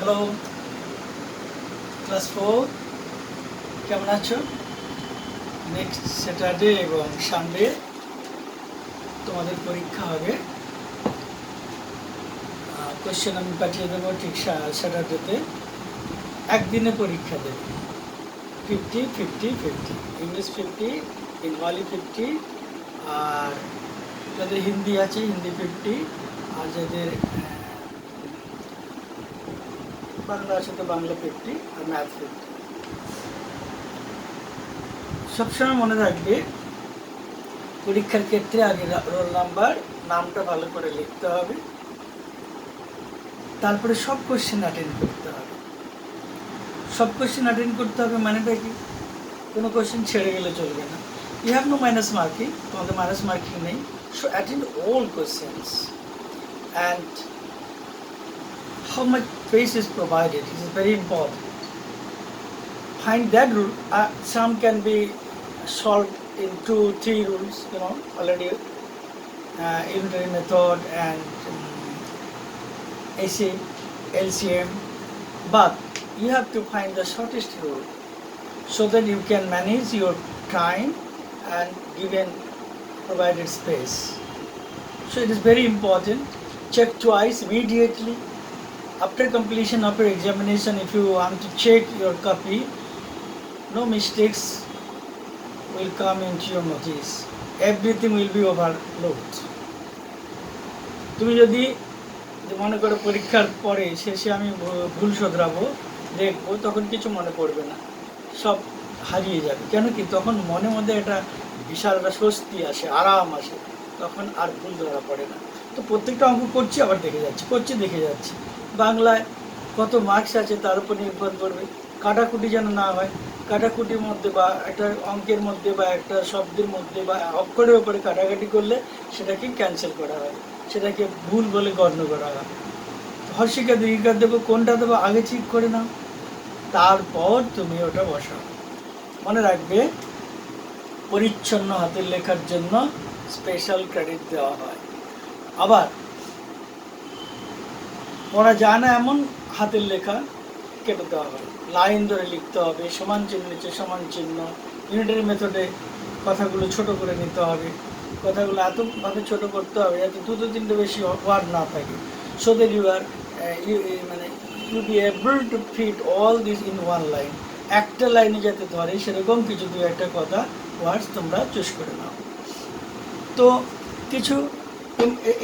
Hello class 4, কেমন আছো? Next Saturday এবং সানডে তোমাদের পরীক্ষা হবে। কোশ্চেন আমি পাঠিয়ে দেবো ঠিক স্যাটারডেতে। একদিনে পরীক্ষা দেবে 50-50-50, ইংলিশ 50, বেঙ্গলি 50, আর যাদের হিন্দি আছে হিন্দি 50, আর যাদের বাংলা আছে তো বাংলা 50 আর ম্যাথ 50। সবসময় মনে রাখবে পরীক্ষার ক্ষেত্রে আগে রোল নাম্বার, নামটা ভালো করে লিখতে হবে, তারপরে সব কোশ্চেন অ্যাটেন্ড করতে হবে। সব কোশ্চেন অ্যাটেন্ড করতে হবে মানেটা কি? কোনো কোশ্চেন ছেড়ে গেলে চলবে না। You have no minus marking, তোমাদের মাইনাস মার্কিং নেই। So attend all questions and how much space is provided is very important. Find that rule. Some can be solved in 2-3 rules, already unitary method and AC, LCM, but you have to find the shortest rule so that you can manage your time and given provided space. So it is very important. Check twice immediately after completion of your examination. If you want to check your copy, no mistakes will come into your notice. Everything will be overlooked. তুমি যদি মনে করো পরীক্ষার পরে শেষে আমি ভুল শোধরাবো, দেখবো, তখন কিছু মনে পড়বে না, সব হারিয়ে যাবে। কেন কি? তখন মনের মধ্যে একটা বিশাল একটা স্বস্তি আসে, আরাম আসে, তখন আর ভুল ধরা পড়ে না। তো প্রত্যেকটা অঙ্ক করছি, আবার দেখে যাচ্ছি। বাংলায় কত মার্কস আছে তার উপর নির্ভর করবে। কাটাকুটি যেন না হয়, কাটাকুটির মধ্যে বা একটা অঙ্কের মধ্যে বা একটা শব্দের মধ্যে বা অক্ষরের উপরে কাটাকাটি করলে সেটাকে ক্যান্সেল করা হয়, সেটাকে ভুল বলে গণ্য করা হয়। হর্ষিকা দীর্ঘিকা দেবো, কোনটা দেবো আগে ঠিক করে নাও, তারপর তুমি ওটা বসাও। মনে রাখবে পরিচ্ছন্ন হাতের লেখার জন্য স্পেশাল ক্রেডিট দেওয়া হয়। আবার পড়া যায় না এমন হাতের লেখা কেটে দেওয়া হয়। লাইন ধরে লিখতে হবে, সমান চিহ্ন নিচে সমান চিহ্ন। ইউনিটারি মেথডে কথাগুলো ছোট করে নিতে হবে, কথাগুলো এতভাবে ছোট করতে হবে যাতে 2-3টে বেশি ওয়ার্ড না থাকে, so that you be able to fit all this in one line. একটা লাইনে যাতে ধরে সেরকম কিছু 2-একটা কথা ওয়ার্ডস তোমরা চুজ করে নাও। তো কিছু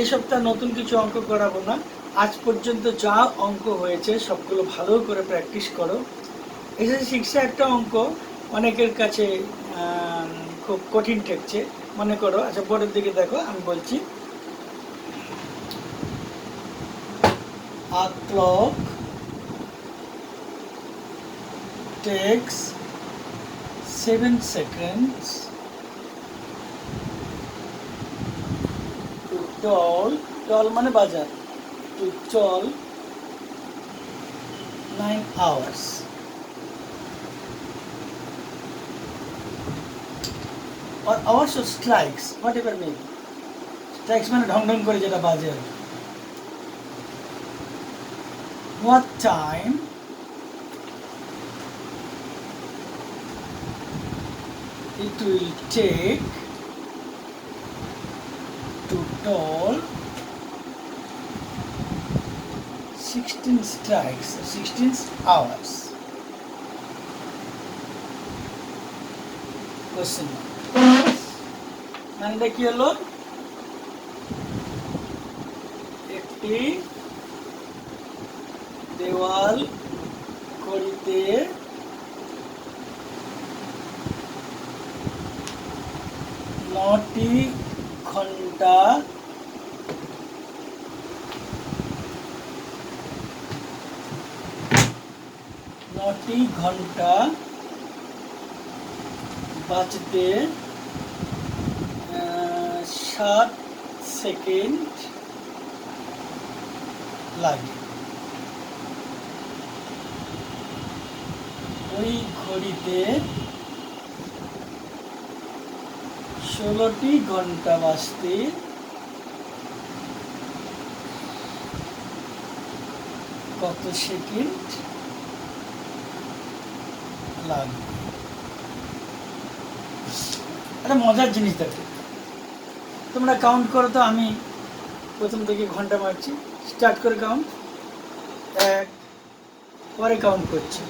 এই সপ্তাহ নতুন কিছু অঙ্ক করাবো না। আজ পর্যন্ত যা অঙ্ক হয়েছে সবগুলো ভালো করে প্র্যাকটিস করো। এসএসসি 6-এ একটা অঙ্ক অনেকের কাছে খুব কঠিন ঠেকছে, মনে করো। আচ্ছা, বোর্ডের দিকে দেখো, আমি বলছি। A clock takes 7 seconds to toll মানে বাজার, to toll 9 hours. Or hours of strikes, whatever may be. Strikes মানে ঢং ঢং করে যেটা বাজে। What time it will take to toll 16 strikes, 16 hours? Question. মানেটা কি হলো? একটি দেওয়াল ঘড়িতে 9টি ঘন্টা বাজতে 7 সেকেন্ড লাগে। ওই ঘড়িতে 16টি ঘন্টা বাজতে কত সেকেন্ড লাগবে। একটা মজার জিনিস দেখো, তোমরা কাউন্ট করো তো। আমি প্রথম থেকে ঘন্টা মারছি, স্টার্ট করে কাউন্ট, এক, পরে কাউন্ট করছি,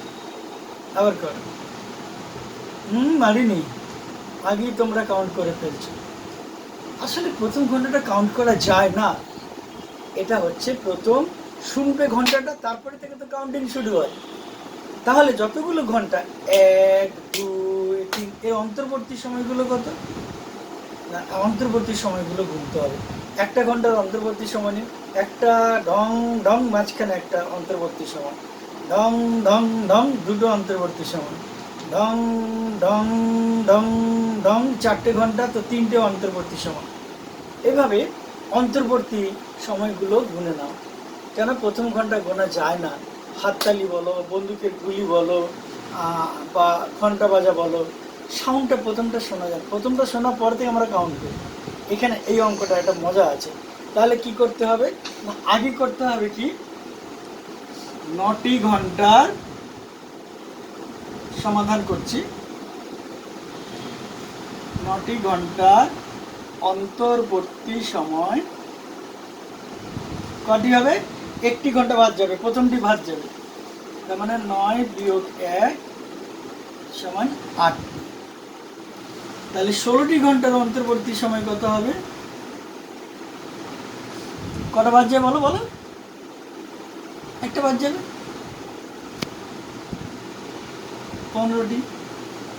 আবার করো। মারিনি, আগেই তোমরা কাউন্ট করে ফেলছো। আসলে প্রথম ঘন্টাটা কাউন্ট করা যায় না, এটা হচ্ছে প্রথম শুনবে ঘন্টাটা, তারপরে থেকে তো কাউন্টিং শুরু হয়। তাহলে যতগুলো ঘন্টা, এক, দুই, তিন, এই অন্তর্বর্তী সময়গুলো কত না, অন্তর্বর্তী সময়গুলো গুনতে হবে। একটা ঘন্টার অন্তর্বর্তী সময় নিন, একটা ঢং ঢং, মাঝখানে একটা অন্তর্বর্তী সময়, ঢং ঢং ঢং, দুটো অন্তর্বর্তী সময়, ঢং ঢং ঢং ঢং, 4টে ঘন্টা তো 3টে অন্তর্বর্তী সময়। এভাবে অন্তর্বর্তী সময়গুলো গুনে নাও। কেন প্রথম ঘন্টা গোনা যায় না? হাততালি বলো, বন্দুকের গুলি বলো, বা ঘন্টা বাজা বলো, সাউন্ডটা প্রথমটা শোনা যায়, প্রথমটা শোনার পর থেকে আমরা কাউন্ট করি। এখানে এই অঙ্কটা একটা মজা আছে। তাহলে কি করতে হবে না, আগে করতে হবে কি, 9টি ঘন্টার সমাধান করছি, 9টি ঘন্টার অন্তর্বর্তী সময় কটি হবে? 1টি ঘন্টা বাদ যাবে, প্রথমটি বাদ যাবে, তার মানে 9 বিয়োগ 1 সমান 8। তাহলে 16টি ঘন্টার অন্তর্বর্তী সময় কত হবে? কটা বাদ যাবে বলো বলো? একটা বাদ যাবে, 15টি।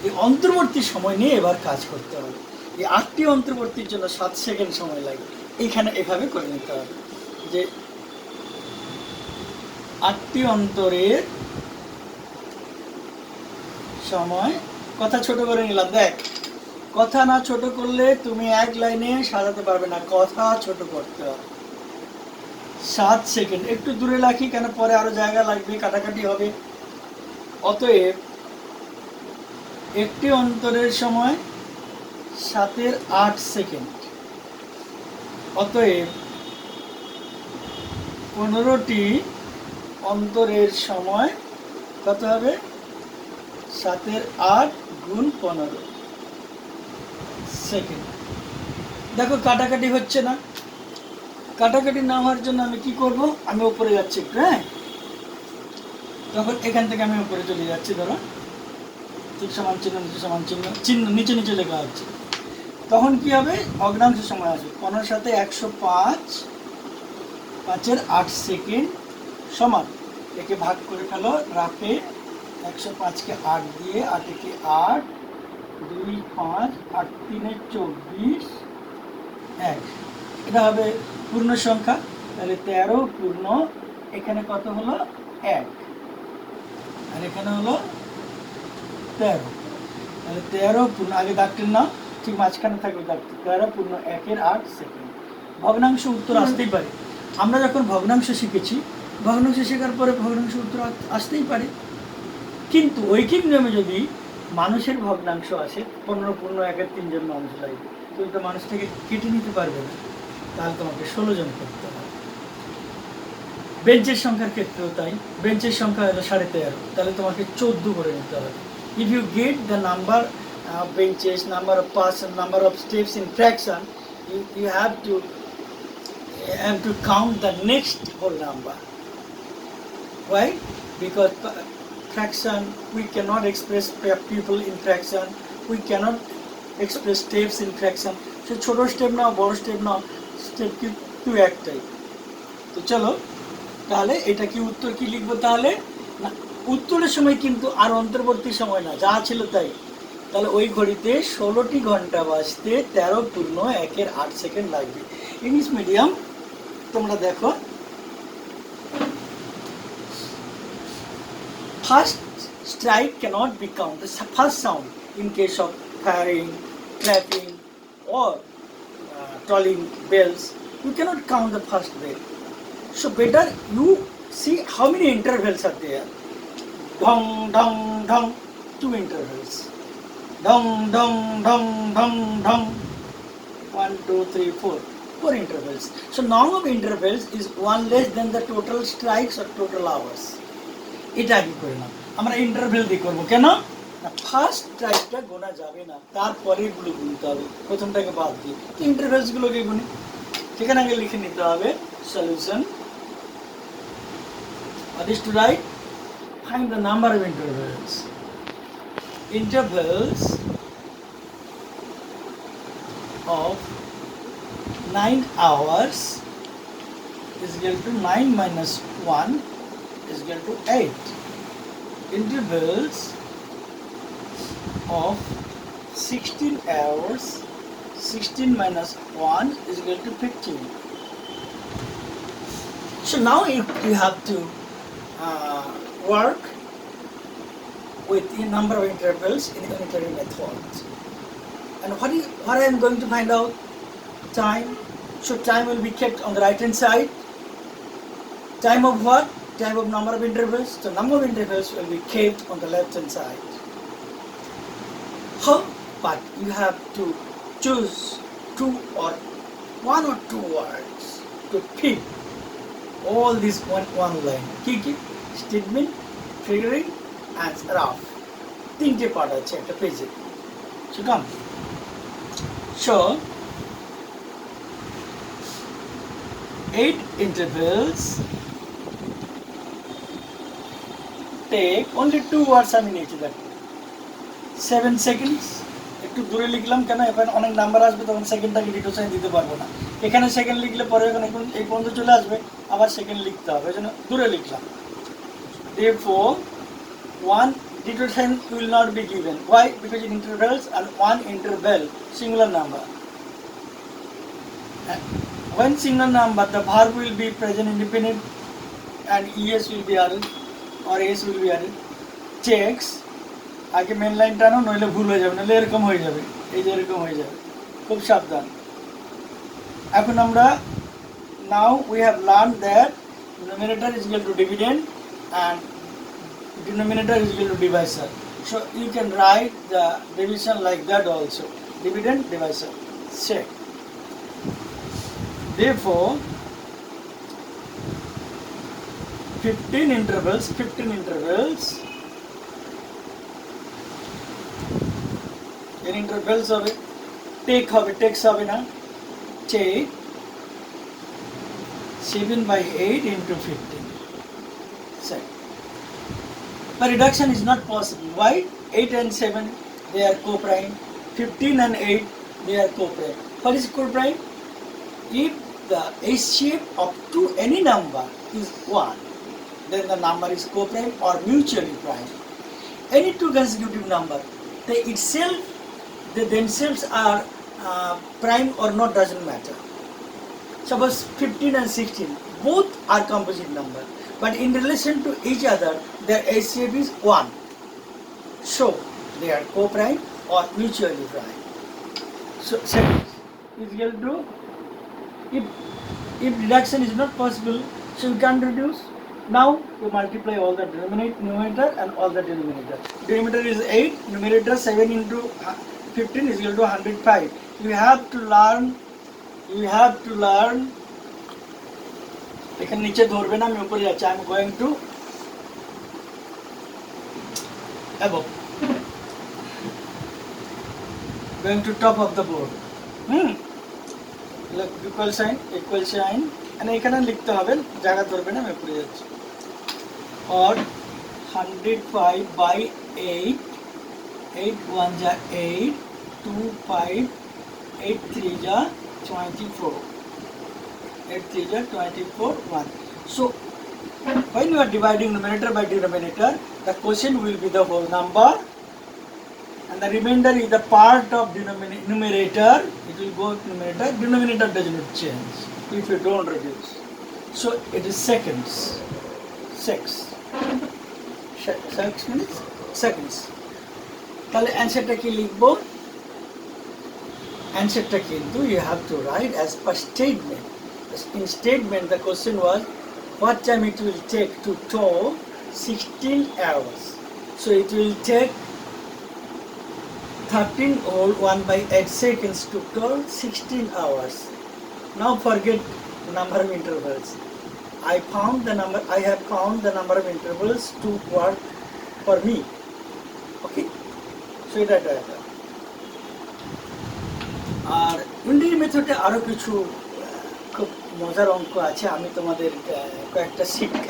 এই অন্তর্বর্তী সময় নিয়ে এবার কাজ করতে হবে। এই 8টি অন্তর্বর্তীর জন্য 7 সেকেন্ড সময় লাগে। এইখানে এভাবে করে নিতে হবে যে 8টি অন্তরের সময়, কথা ছোট করে নিলাম। দেখ, কথা না ছোট করলে তুমি এক লাইনে সাজাতে পারবে না, কথা ছোট করতে হবে। 7 সেকেন্ড একটু দূরে রাখি, কেন পরে আরো জায়গা লাগবে, কাটাকাটি হবে। অতএব একটি অন্তরের সময় 7-এর 8 সেকেন্ড, অতএব 15টি অন্তরের সময় কত হবে? 7-এর 8 গুণ 15 সেকেন্ড। দেখো কাটাকাটি হচ্ছে না, কাটাকাটি না হওয়ার জন্য আমি কি করব, আমি উপরে যাচ্ছি একটু, হ্যাঁ, তখন এখান থেকে আমি উপরে চলে যাচ্ছি, ধরো ঠিক সমান চিহ্ন, নিচে সমান চিহ্ন, চিহ্ন নিচে নিচে লেখা হচ্ছে, তখন কি হবে? ভগ্নাংশ সময় আসবে। 15 সাথে 105, 5-এর 8 সেকেন্ড সমান, একে ভাগ করে ফেলো রাফে, 105-কে 8 দিয়ে, 8-একে 8, 2, 5, 8, 3, 24, 1, এটা হবে পূর্ণ সংখ্যা। তাহলে 13 পূর্ণ, এখানে কত হলো? 1, আর এখানে হলো 13। তাহলে 13 পূর্ণ, আগে দাগটির নাম ঠিক মাঝখানে থাকবে দাগটি, 13 পূর্ণ 1-এর 8 সেকেন্ড। ভগ্নাংশ উত্তর আসতেই পারে। আমরা যখন ভগ্নাংশ শিখেছি, ভগ্নাংশ শেখার পরে ভগ্নাংশ উত্তর আসতেই পারে, কিন্তু ঐকিক নিয়মে যদি মানুষের ভগ্নাংশ আসে, 15 পূর্ণ 1-এর 3 জন মানুষ লাগবে, তুমি তো মানুষটাকে কেটে নিতে পারবে না, তাহলে তোমাকে 16 জন করতে হবে। বেঞ্চের সংখ্যার ক্ষেত্রেও তাই, বেঞ্চের সংখ্যা হলো 13.5, তাহলে তোমাকে 14 করে নিতে হবে। If you get the number of benches, number of person, number of steps in fraction, you have to count the next whole number. Why? Because fraction, we cannot express people in fraction, we cannot express steps in fraction. So ছোটো step নাও, বড় step নাও, step কিন্তু একটাই। তো চলো, তাহলে এটা কি উত্তর কি লিখবো? তাহলে না, উত্তরের সময় কিন্তু আর অন্তর্বর্তী সময় না, যা ছিল তাই। তাহলে ওই ঘড়িতে 16টি ঘন্টা বাজতে 13 পূর্ণ 1-এর 8 সেকেন্ড লাগবে। ইংলিশ মিডিয়াম তোমরা দেখো, first strike cannot be counted, the first sound in case of firing, clapping or tolling bells, you cannot count the first bell. So better you see how many intervals are there. Dong dong dong, 2 intervals. Dong dong dong dong dong, 1 2 3 4. 4 intervals. So number of intervals is one less than the total strikes or total hours. এটা কি করে না আমরা interval দিয়ে করবো কেন না first স্ট্রাইকটা গোনা যাবে না তারপরে এগুলো গুনতে হবে প্রথমটাকে বাদ দিয়ে তো ইন্টারভেলসগুলোকে গুনি সেখানে আগে লিখে নিতে হবে solution what is to write find the number of intervals of 9 hours is equal to 9 minus 1 is equal to 8. Intervals of 16 hours, 16 minus 1 is equal to 15. So now you have to work with the number of intervals in the unitary method. And what I am going to find out? Time. So time will be kept on the right hand side. Time of what? Time of number of intervals. The number of intervals will be kept on the left hand side. How? But you have to choose one or two words to fit all this one line. Key statement, figuring, and rough. তিনটে part আছে একটা পেজে। So come. So 8 intervals take only 2 words আমি নিয়েছি দেখো 7 seconds একটু দূরে লিখলাম কেন এখন অনেক নাম্বার আসবে তখন সেকেন্ডটাকে ডিটোসাইন দিতে পারবো না এখানে সেকেন্ড লিখলে পরে এখন এই পর্যন্ত চলে আসবে আবার সেকেন্ড লিখতে হবে এজন্য দূরে লিখলাম therefore one detosign will not be given. Why? Because in intervals and one interval singular number. And when single number the verb will be present independent and es will be added or s will be added. Checks আগে main line টানো নইলে ভুল হয়ে যাবে নইলে এরকম হয়ে যাবে এই যে এরকম হয়ে যাবে খুব সাবধান এখন আমরা now we have learned that numerator is equal to dividend and denominator is equal to divisor. So you can write the division like that also. Dividend, divisor. Check. Therefore, 15 intervals. In intervals of it, takes of it, take 7 by 8 into 15. Check. But reduction is not possible. Why? 8 and 7, they are co-prime. 15 and 8, they are co-prime. What is co-prime? If the HCF of any number is 1, then the number is co-prime or mutually prime. Any two consecutive number, they themselves are prime or not doesn't matter. Suppose 15 and 16, both are composite number. But in relation to each other, their HCF is 1. So, they are co-prime or mutually prime. So, second is equal to, if reduction is not possible, so you can reduce. Now, you multiply all the numerator and all the denominator. Denominator is 8, numerator 7 into 15 is equal to 105. You have to learn এখানে নিচে ধরবে না আমি উপরে যাচ্ছি I am going to above going to top of the board look equal sign and এখানে লিখতে হবে জায়গা ধরবে না আমি উপরে যাচ্ছি or 105 by 8 1 যা 8 2 5 8 3 যা 24 8 3 is 24 1. So when you are dividing numerator by denominator, the quotient will be the whole number and the remainder is the part of numerator. It will go to numerator. Denominator does not change if you don't reduce. So it is seconds. 6 means seconds. তাহলে অ্যানসারটা কি লিখব অ্যানসারটা কিন্তু you have to write as per statement. In statement, the question was, what time it will take to tow 16 hours? So it will take 13 whole 1 by 8 seconds to tow 16 hours. Now forget the number of intervals. I have found the number of intervals to work for me. Okay? So এটা একটা ব্যাপার। আর Indian মেথডে আরও কিছু খুব মজার অঙ্ক আছে। আমি তোমাদের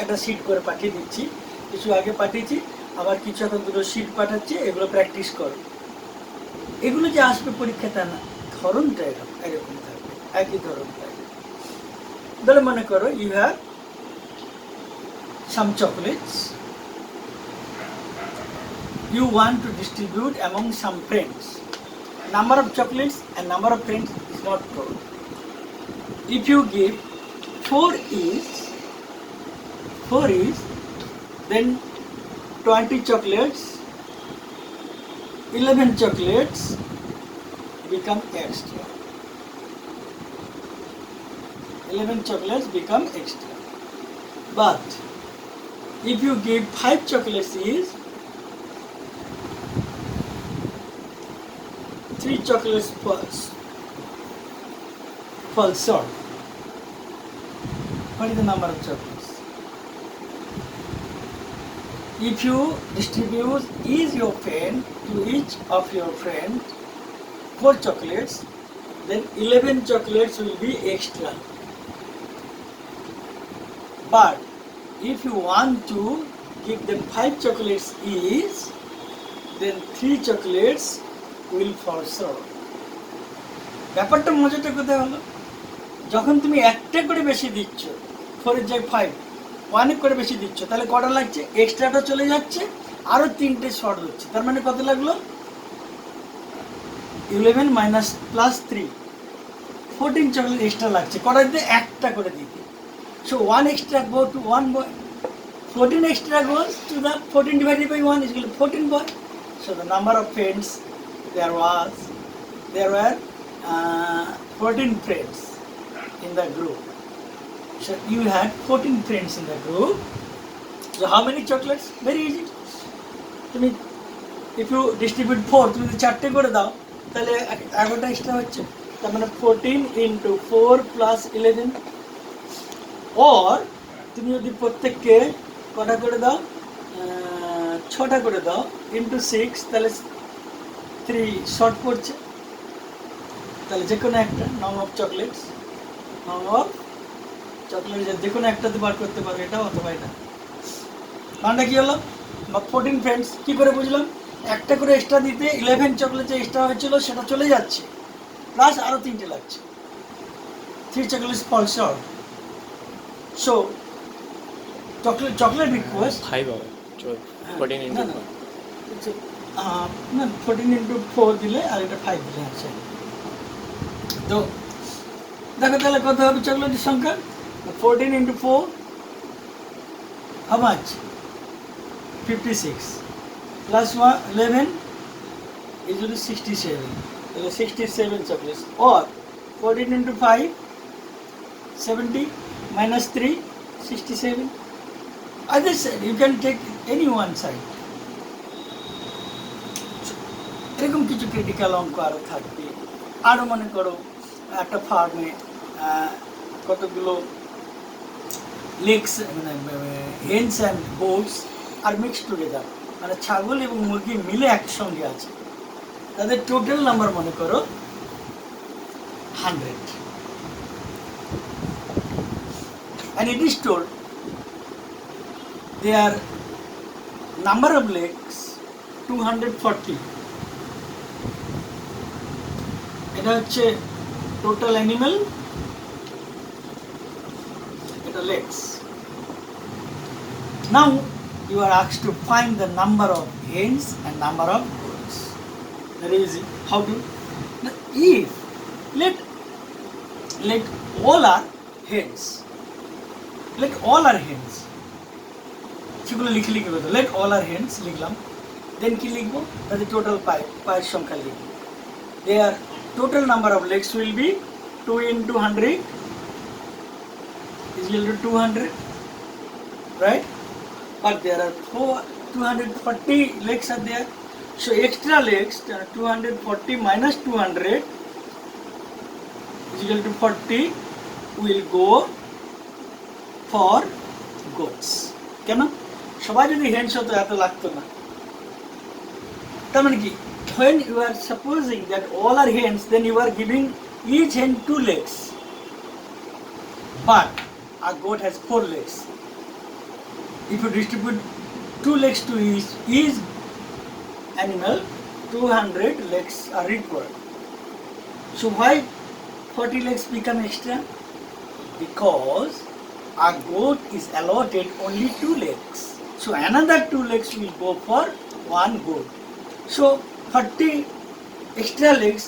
একটা সিট করে পাঠিয়ে দিচ্ছি, কিছু আগে পাঠিয়েছি, আবার কিছু এখন দুটো সিট পাঠাচ্ছি, এগুলো প্র্যাকটিস করো। এগুলো যে আসবে পরীক্ষাটা না, ধরনটা এরকম থাকবে, একই ধরন থাকবে। ধরে মনে করো you have some chocolates, you want to distribute among some friends. Number of chocolates and number of friends is not told. If you give 4 is, then 20 chocolates, 11 chocolates become extra. 11 chocolates become extra. But if you give 5 chocolates is, 3 chocolates fall short. What is the number of chocolates? If you distribute your friend to each of your friends 4 chocolates, then 11 chocolates will be extra. But if you want to give them 5 chocolates each, then 3 chocolates will fall short. ব্যাপারটা মজাটা কোথায় হলো, যখন তুমি একটা করে বেশি দিচ্ছ, 4 এর জায়গায় 5, 1 করে বেশি দিচ্ছ, তাহলে কটা লাগছে? এক্সট্রাটা চলে যাচ্ছে, আরও 3টে শর্ট হচ্ছে। তার মানে কত লাগলো? 11 মাইনাস প্লাস 3, 14 চকলেট এক্সট্রা লাগছে। কটা দিতে? একটা করে দিতে। So 1 extra go to 1 boy, 14 extra goes to the 14 divided by 1 is equal to 14 boy. So the number of friends there were 14 friends in the group. So you had 14 friends in the group. So how many chocolates? Very easy. If you distribute 4, তুমি যদি 4টে করে দাও, তাহলে 11টা extra হচ্ছে। তার মানে 14 into 4 plus 11, or তুমি যদি প্রত্যেককে কটা করে দাও, 6টা করে দাও, into 6, তাহলে 3 শর্ট পড়ছে। তাহলে যে কোনো একটা নাম্বার অফ চকলেটস যে কোনো একটাতে বার করতে পারো, এটা অথবা এটা। মানটা কি হলো? 14 ফ্রেন্ডস কি করে বুঝলাম? একটা করে এক্সট্রা দিতে 11 চকলেট যে এক্সট্রা হয়েছিল সেটা চলে যাচ্ছে, প্লাস আরও 3টে লাগছে। 3 chocolates fall short. So chocolate request 5 হবে 14 into 4 না 14 into 4 দিলে আর এটা 5 দিলে আছে। তো দেখো তাহলে কত হবে চকলেটের সংখ্যা? 14 into 4, how much? 56 plus 11 is 67. তাহলে 67 chocolates, or 14 into 5, 70 minus 3, 67. As I said, you can take any one side. এরকম কিছু ক্রিটিক্যাল অঙ্ক আরও থাকবে। আরও মনে করো একটা ফার্মে কতগুলো লেগস, মানে হেন্স অ্যান্ড গোটস আর মিক্সড টুগেদার, মানে ছাগল এবং মুরগি মিলে একসঙ্গে আছে, তাদের টোটাল নাম্বার মনে করো 100, and it is told their number of legs 240. এটা হচ্ছে টোটাল অ্যানিমাল, এটা legs. Now you are asked to find the number of hens and number of goats. Very easy. How to? Now, if let all are hens, সেগুলো লিখে বলতো let all are hens লিখলাম, দেন কি লিখবো? তাদের total পায়ের সংখ্যা লিখবো। Their total number of legs will be 2 into 100 is equal to 200, right? But there are 240 legs are there, so extra legs 240 minus 200 is equal to 40, will go for goats. কেন? সবাই যদি হেন্স হতো এত লাগতো না। তার মানে কি, when you are supposing that all are hens, then you are giving each hen 2 legs, but a goat has 4 legs. If you distribute 2 legs to each animal, 200 legs are required. So why 40 legs become extra? Because a goat is allotted only 2 legs. So another 2 legs will go for one goat. So 40 extra legs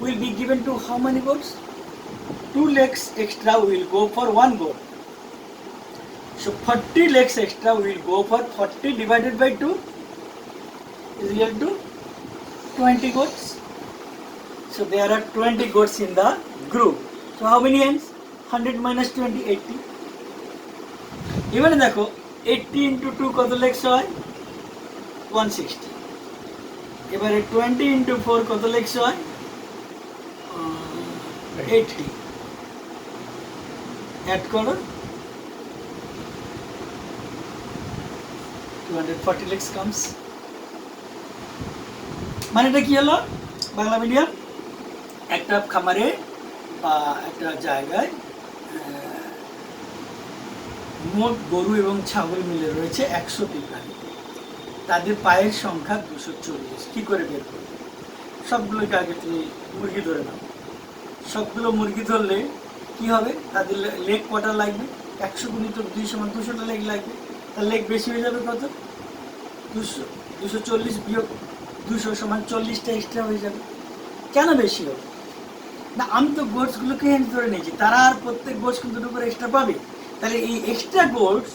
will be given to how many goats? 2 legs extra will go for one goat. So 40 legs extra will go for 40 divided by 2 is equal to 20 goats. So there are 20 goats in the group. So how many hens? 100 minus 20, 80. এবারে দেখো 80 into 2 কত legs হয়? 160. এবারে 20 into 4 কত legs হয়? 80. Add করো 240 legs comes. মানেটা কি হলো বাংলা মিডিয়াম? একটা খামারে বা একটা জায়গায় মোট গরু এবং ছাগল মিলে রয়েছে 100টি প্রাণী। তাদের পায়ের সংখ্যা 240। কি করে বের করবে? সবগুলোকে আগে তুমি মুরগি ধরে নাও। সবগুলো মুরগি ধরলে কি হবে? তাদের লেগ কটা লাগবে? 100 গুণিত 2 সমান 200টা লেগ লাগবে। তার লেগ বেশি হয়ে যাবে কত? 240 বিয়োগ 200 সমান 40টা এক্সট্রা হয়ে যাবে। কেন বেশি হবে? না, আমি তো গোটসগুলোকে হেন্স ধরে নিয়েছি, তারা আর প্রত্যেক গোটস কিন্তু দুটো করে এক্সট্রা পাবে। তাহলে এই এক্সট্রা গোটস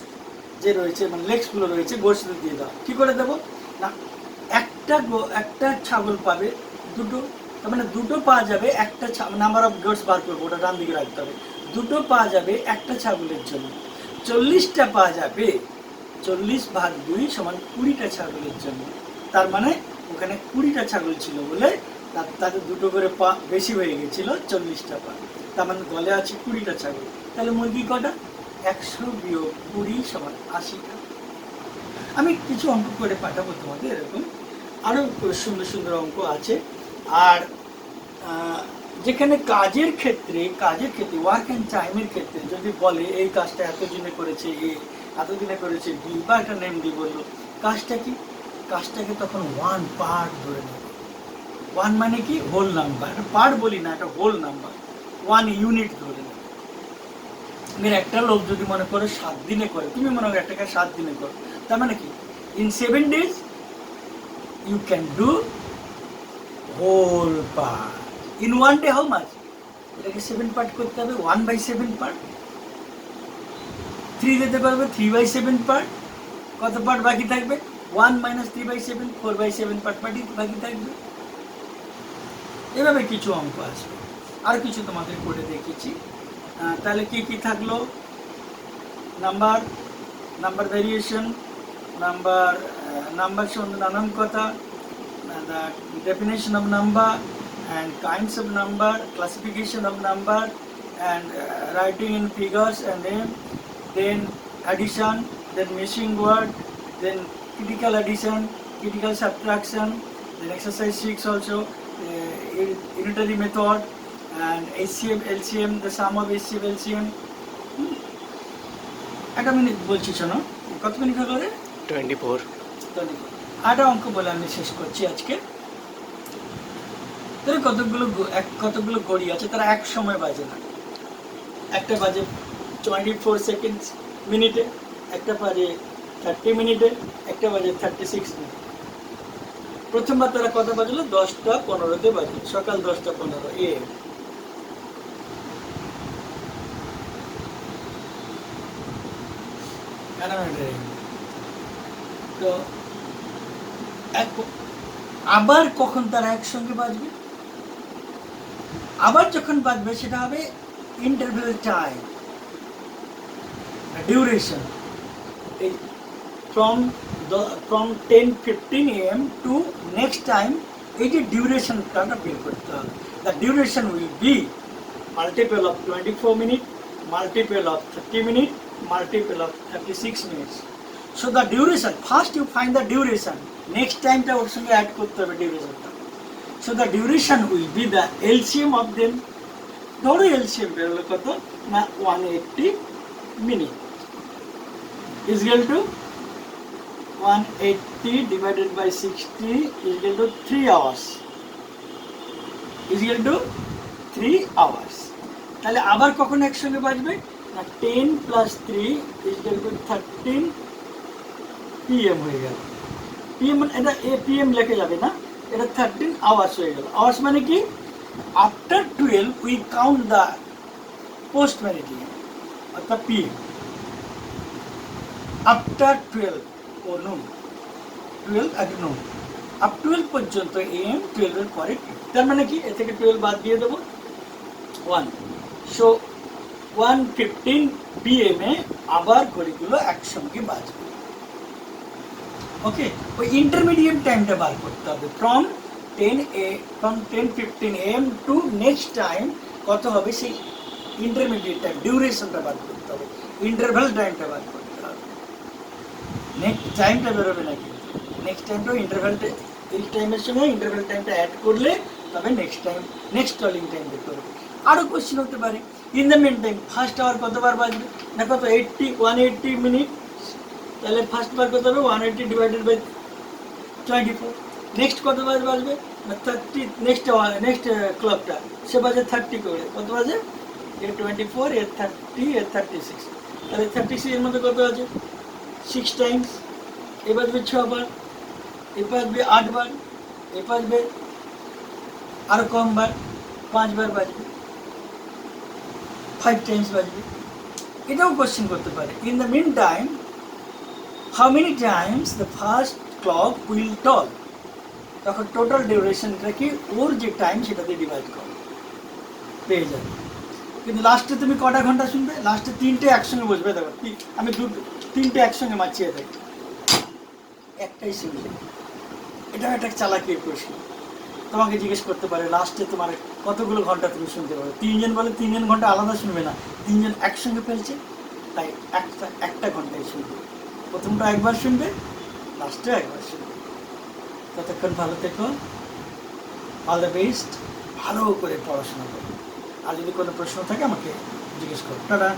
যে রয়েছে মানে লেগসগুলো রয়েছে গোটসদের দিয়ে দাও। কী করে দেবো? না, একটা ছাগল পাবে দুটো, তার মানে দুটো পাওয়া যাবে একটা নাম্বার অফ গোটস বার করবো, ওটা ডান দিকে রাখতে হবে। দুটো পাওয়া যাবে একটা ছাগলের জন্য, 40টা পাওয়া যাবে 40 ভাগ 2 সমান 20টা ছাগলের জন্য। তার মানে ওখানে 20টা ছাগল ছিল বলে তাদের দুটো করে পা বেশি হয়ে গেছিল, 40টা পা। তার মানে দলে আছে 20টা ছাগল। তাহলে মুরগি কটা? 100 বিয়োগ 20 সমান 80টা। আমি কিছু অঙ্ক করে পাঠাবো তোমাদের, এরকম আরও সুন্দর সুন্দর অঙ্ক আছে। আর যেখানে কাজের ক্ষেত্রে ওয়ার্ক অ্যান্ড টাইমের ক্ষেত্রে যদি বলে এই কাজটা এতদিনে করেছে এ, এতদিনে করেছে বি, বা একটা নেম দিয়ে বললো, কাজটা কি? কাজটাকে তখন 1 পার্ট ধরে নেবে। 1 মানে কি? Whole number. একটা পার্ট বলি না, একটা হোল নাম্বার। 1 ইউনিট ধরে নেবে। একটা লোক যদি মনে করো 7 দিনে করে, তুমি মনে করো একটা কাজ 7 দিনে করো, তার মানে কি? In 7 days you can do whole part. In 1 day how much? এটাকে 7 পার্ট করতে হবে, 1/7 পার্ট। 3 দিতে পারবে 3/7 পার্ট। কত পার্ট বাকি থাকবে? 1 minus 3/7, 4/7 পার্ট বাকি থাকবে। এভাবে কিছু অঙ্ক আসবে, আর কিছু তোমাদের করে দেখেছি। তাহলে কি কি থাকলো? নাম্বার ভ্যারিয়েশন, নাম্বার সম্বন্ধে নানান কথা, the definition of number and kinds of number, classification of number, and writing in figures, and then addition, then missing word, then critical addition, critical subtraction, then exercise 6 also, unitary method, and HCM, LCM, the sum of HCM, LCM. একটা minute বলছি, শোনো, কত minute হলো রে? 24. আটা অঙ্ক বলে আমি শেষ করছি আজকে। তাহলে কতগুলো ঘড়ি আছে, তারা এক সময় বাজে না। একটা বাজে 24 সেকেন্ড মিনিটে, একটা বাজে 30 মিনিটে, একটা বাজে 36 মিনিট। প্রথমবার তারা কত বাজলো? 10টা 15-তে বাজলো, সকাল 10টা 15 AM। তো আবার কখন তারা একসঙ্গে বাজবে? আবার যখন বাজবে সেটা হবে ইন্টারভেল টাইম, ডিউরেশন। এই from 10:15 AM to next time, এই যে ডিউরেশনটা বের করতে হবে। The duration will be multiple of 24 minutes multiple of 30 minutes, multiple of 36 minutes. So the duration, first you find the duration, next time টা ওর সঙ্গে add করতে হবে ডিউরেশনটা. So the duration will be the LCM of them. ধরো LCM বেরোলো কত না 180 minute is equal to 180 divided by 60 is equal to 3 hours. Is equal to 3 hours. তাহলে আবার কখন একসঙ্গে বাজবে না 10 plus 3 is equal to 13 PM হয়ে গেল. PM এটা PM লেখা যাবে না, এটা 13 hours হয়ে গেল. Hours মানে কি? After 12 we count the post meridian অর্থাৎ PM. After 12 O noon, 12 at noon. Up 12 পর্যন্ত AM, 12 এর পরে তার মানে কি এ থেকে 12 বাদ দিয়ে দেবো 1. সো 1:15 PM এ আবার ঘড়িগুলো একসঙ্গে বাজবে. ওকে, ওই ইন্টারমিডিয়েট টাইমটা বার করতে হবে from 10:15 AM to next time কত হবে সেই ইন্টারমিডিয়েট টাইম ডিউরেশনটা বার করতে হবে, ইন্টারভ্যাল টাইমটা বার করতে হবে. নেক্সট টাইমটা বেরোবে না কিন্তু নেক্সট টাইমটা ইন্টারভ্যালটা এই টাইমের সঙ্গে ইন্টারভ্যাল টাইমটা অ্যাড করলে তবে next time next calling time বের করবে. আরও কোশ্চেন হতে পারে in the main time first hour কতবার বাজবে না কত 180 মিনিট, তাহলে ফার্স্ট বার কত হবে 180 ডিভাইডেড বাই 24. নেক্সট কতবার বাজবে না 30, নেক্সট ক্লকটা সে বাজে 30 করে, কত বাজে এর 24 এর 30 এর 36, তাহলে 36 এর মধ্যে কত আছে 6 টাইমস, এ বাজবে 6 বার, এ বাজবে 8 বার, এ বাজবে আরো কম বার 5 বার বাজবে, 5 টাইমস বাজবে. এটাও কোশ্চেন করতে পারে in the mean time how many times the first clock will toll, তখন টোটাল ডিউরেশনটা কি ওর যে টাইম সেটা দিয়ে ডিভাইড করো পেয়ে যাবে. কিন্তু লাস্টে তুমি কটা ঘন্টা শুনবে, লাস্টে 3টে একসঙ্গে বসবে. দেখো আমি 3টে একসঙ্গে মাছিয়ে দেখি, একটাই শুনবে. এটাও একটা চালাকির প্রশ্ন. তোমাকে জিজ্ঞেস করতে পারে লাস্টে তোমার কতগুলো ঘন্টা তুমি শুনতে পারো. 3 জন বলে 3 জন ঘন্টা আলাদা শুনবে না, 3 জন একসঙ্গে ফেলছে তাই একটা ঘন্টায় শুনবে. প্রথমটা একবার শুনবে, লাস্টে একবার শুনবে. ততক্ষণ ভালো থেকো, অল দ্য বেস্ট, ভালো করে পড়াশোনা করো. আর যদি কোনো প্রশ্ন থাকে আমাকে জিজ্ঞেস করো. টাটা.